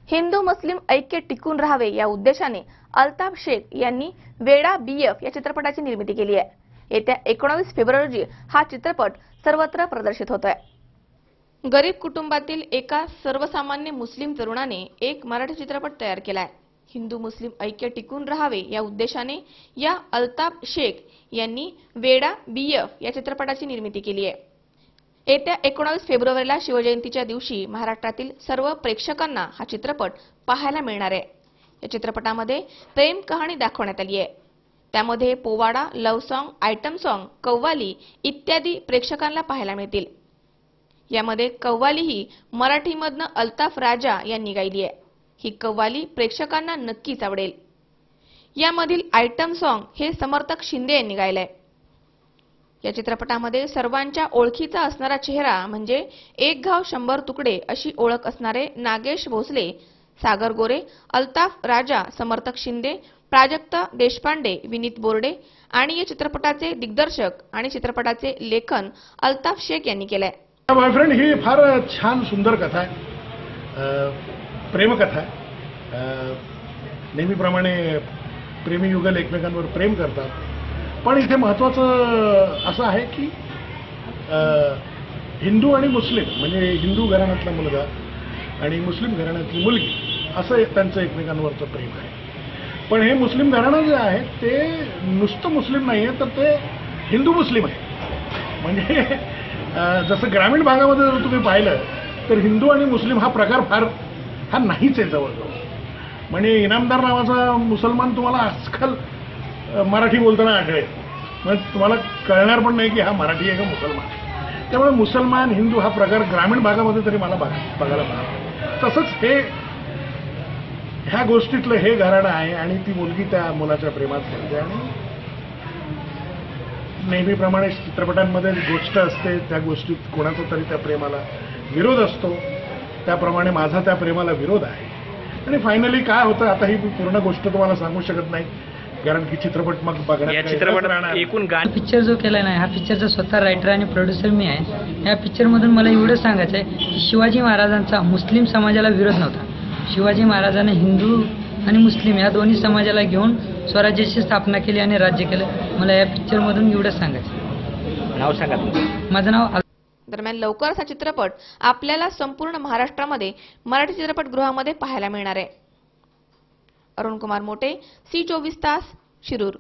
हिंदू मुस्लिम ऐक्य टिकून राहावे या उद्देशाने अल्ताफ शेख यांनी वेडा BF या चित्रपटाची निर्मिती केली आहे। येत्या 19 फेब्रुवारी रोजी हा चित्रपट सर्वत्र प्रदर्शित होत आहे। गरीब कुटुंबातील एका सर्वसामान्य मुस्लिम तरुणाने एक मराठी चित्रपट तयार केलाय। हिंदू मुस्लिम ऐक्य टिकून राहावे या उद्देशाने या अल्ताफ शेख यांनी वेडा BF या चित्रपटाची निर्मिती केली आहे। येत्या 19 फेब्रुवारीला शिवजयंतीच्या दिवशी महाराष्ट्रातील सर्व प्रेक्षकांना हा चित्रपट पाहायला मिळणार आहे। या चित्रपटामध्ये प्रेम कहाणी दाखवण्यात आली आहे। त्यामध्ये पोवाडा, love song, item song, qawwali इत्यादी प्रेक्षकांना पाहायला मिळतील। यामध्ये कव्वाली ही मराठीमधनं अल्ताफ राजा यांनी गायली आहे। ही कव्वाली प्रेक्षकांना नक्कीच आवडेल। यामधील आयटम सॉन्ग हे समर्थक शिंदे यांनी गायलंय। या चित्रपटामध्ये सर्वांच्या ओळखीचा असणारा चेहरा म्हणजे एक घाव 100 तुकडे अशी ओळख असणारे नागेश भोसले, सागर गोरे, अल्ताफ राजा, समर्थक शिंदे, प्राजक्ता देशपांडे, विनीत बोर्डे आणि या चित्रपटाचे दिग्दर्शक आणि चित्रपटाचे लेखन अल्ताफ शेख यांनी केलंय। बॉयफ्रेंड ही फार छान सुंदर कथा आहे, प्रेमकथा आहे। नेहमीप्रमाणे प्रेमी युगल एकमेकांवर प्रेम करतात, पण इथे महत्त्वाचं असं आहे की हिंदू आणि मुस्लिम म्हणजे हिंदू घराण्यातला मुलगा आणि मुस्लिम घराण्यातली मुलगी असं त्यांचं एकमेकांवरचं प्रेम आहे। पण हे मुस्लिम घराणं जे आहे ते नुसतं मुस्लिम नाही आहे, तर ते हिंदू मुस्लिम आहे। म्हणजे जसं ग्रामीण भागामध्ये जर तुम्ही पाहिलं तर हिंदू आणि मुस्लिम हा प्रकार हा नाहीच आहे जवळजवळ। म्हणजे इनामदार नावाचा मुसलमान तुम्हाला आजकाल मराठी बोलताना आढळेल, म्हणजे तुम्हाला कळणार पण नाही की हा मराठी आहे का मुसलमान आहे। त्यामुळे मुसलमान हिंदू हा प्रकार ग्रामीण भागामध्ये तरी मला बघायला मिळाला। तसंच ह्या गोष्टीतलं हे घराणं आहे आणि ती मुलगी त्या मुलाच्या प्रेमात पडते आणि नेहमीप्रमाणे चित्रपटांमध्ये गोष्ट असते, त्या गोष्टीत कोणाचा तरी त्या प्रेमाला विरोध असतो, त्याप्रमाणे माझा त्या प्रेमाला विरोध आहे। आणि फायनली काय होतं आता ही पूर्ण गोष्ट तुम्हाला सांगू शकत नाही, कारण की चित्रपट मग बघण्यात एकूण पिक्चर जो केला नाही, हा पिक्चरचा स्वतः रायटर आणि प्रोड्युसर मी आहे। या पिक्चरमधून मला एवढं सांगायचं आहे की शिवाजी महाराजांचा मुस्लिम समाजाला विरोध नव्हता। शिवाजी महाराजांनी हिंदू आणि मुस्लिम या दोन्ही समाजाला घेऊन स्वराज्याची स्थापना केली आणि राज्य केलं। मला या पिक्चरमधून एवढं सांगायचं। नाव सांगा तुमचं? माझं नाव। दरम्यान लवकरच हा चित्रपट आपल्याला संपूर्ण महाराष्ट्रामध्ये मराठी चित्रपटगृहामध्ये पाहायला मिळणार आहे। अरुण कुमार मोटे, C24 तास, शिरूर।